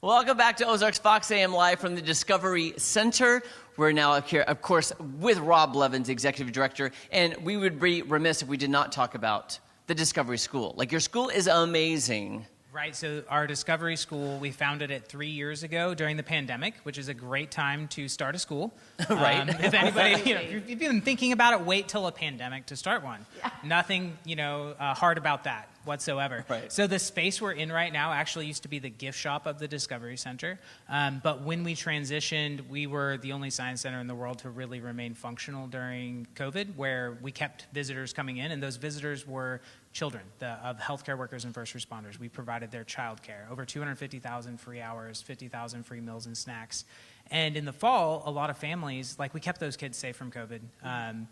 Welcome back to Ozarks Fox AM Live from the Discovery Center. We're now up here, of course, with Rob Levins, Executive Director, and we would be remiss if we did not talk about the Discovery School. Like, your school is amazing. Right, so our Discovery School, we founded it 3 years ago during the pandemic, which is a great time to start a school. Right. If anybody, if you've been thinking about it, wait till a pandemic to start one. Yeah. Nothing, hard about that whatsoever. Right. So the space we're in right now actually used to be the gift shop of the Discovery Center. But when we transitioned, we were the only science center in the world to really remain functional during COVID, where we kept visitors coming in, and those visitors were children of healthcare workers and first responders. We provided their child care, over 250,000 free hours, 50,000 free meals and snacks. And in the fall, a lot of families, we kept those kids safe from COVID, and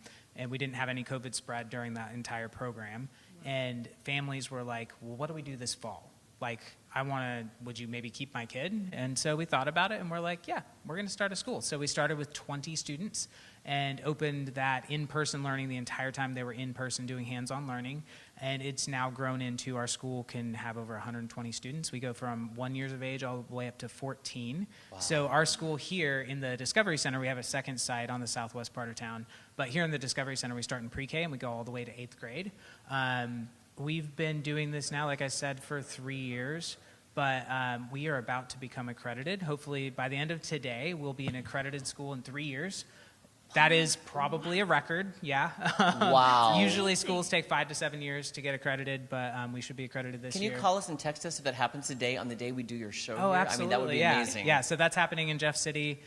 we didn't have any COVID spread during that entire program. And families were like, well, what do we do this fall? Would you maybe keep my kid? And so we thought about it, and we're like, yeah, we're going to start a school. So we started with 20 students and opened that in-person learning the entire time they were in person doing hands-on learning. And it's now grown into our school can have over 120 students. We go from 1 year of age all the way up to 14. Wow. So our school here in the Discovery Center, we have a second site on the southwest part of town. But here in the Discovery Center, we start in pre-K and we go all the way to 8th grade. We've been doing this now, like I said, for 3 years. But we are about to become accredited. Hopefully by the end of today, we'll be an accredited school in 3 years. That is probably a record, yeah. Wow. Usually schools take 5 to 7 years to get accredited, but we should be accredited this year. Can you call us and text us if it happens today on the day we do your show? Oh, here? absolutely. I mean, that would be amazing. Yeah, so that's happening in Jeff City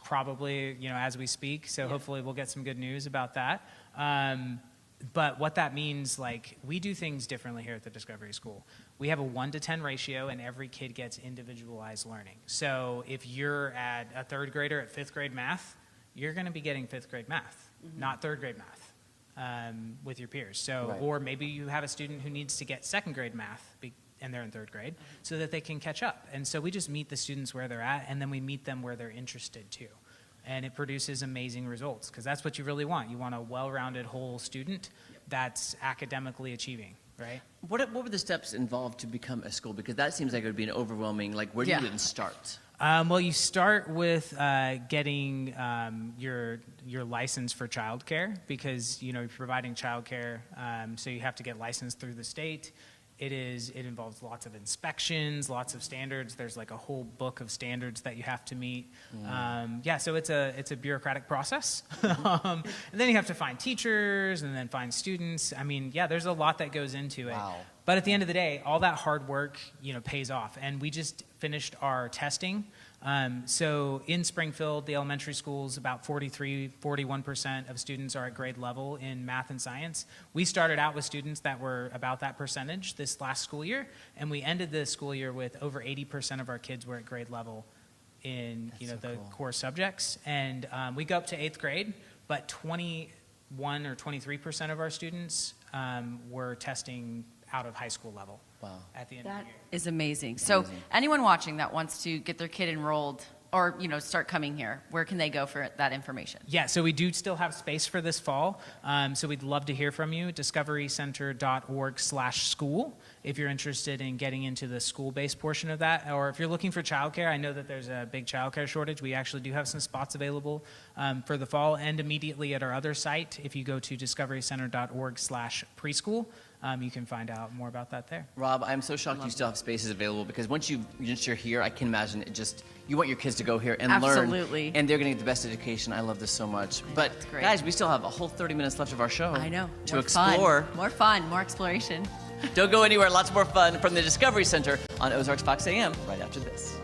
probably, as we speak. So hopefully we'll get some good news about that. But what that means, we do things differently here at the Discovery School. We have a 1 to 10 ratio, and every kid gets individualized learning. So if you're at a 3rd grader at 5th grade math, you're going to be getting 5th grade math, not 3rd grade math with your peers. So, right. Or maybe you have a student who needs to get 2nd grade math and they're in 3rd grade so that they can catch up. And so we just meet the students where they're at, and then we meet them where they're interested too. And it produces amazing results, because that's what you really want. You want a well-rounded whole student that's academically achieving, right? What were the steps involved to become a school? Because that seems like it would be an overwhelming, where do you even start? Well, you start with getting your license for childcare, because you're providing childcare, so you have to get licensed through the state. It involves lots of inspections, lots of standards. There's a whole book of standards that you have to meet. So it's a bureaucratic process. And then you have to find teachers and then find students. There's a lot that goes into it. Wow. But at the end of the day, all that hard work, pays off. And we just finished our testing. So in Springfield, the elementary schools, about 41% of students are at grade level in math and science. We started out with students that were about that percentage this last school year, and we ended the school year with over 80% of our kids were at grade level in the core subjects. And we go up to 8th grade, but 21 or 23% of our students were testing out of high school level. Wow. At the end of the year. That is amazing. So anyone watching that wants to get their kid enrolled or start coming here, where can they go for that information? Yeah, so we do still have space for this fall. So we'd love to hear from you. discoverycenter.org/school if you're interested in getting into the school-based portion of that. Or if you're looking for childcare, I know that there's a big childcare shortage. We actually do have some spots available for the fall, and immediately at our other site, if you go to discoverycenter.org/preschool, you can find out more about that there. Rob, I'm so shocked you still have spaces available, because once you're here, I can imagine you want your kids to go here and learn. Absolutely. And they're going to get the best education. I love this so much. But guys, we still have a whole 30 minutes left of our show. I know. To explore. More fun, more exploration. Don't go anywhere. Lots more fun from the Discovery Center on Ozarks Fox AM right after this.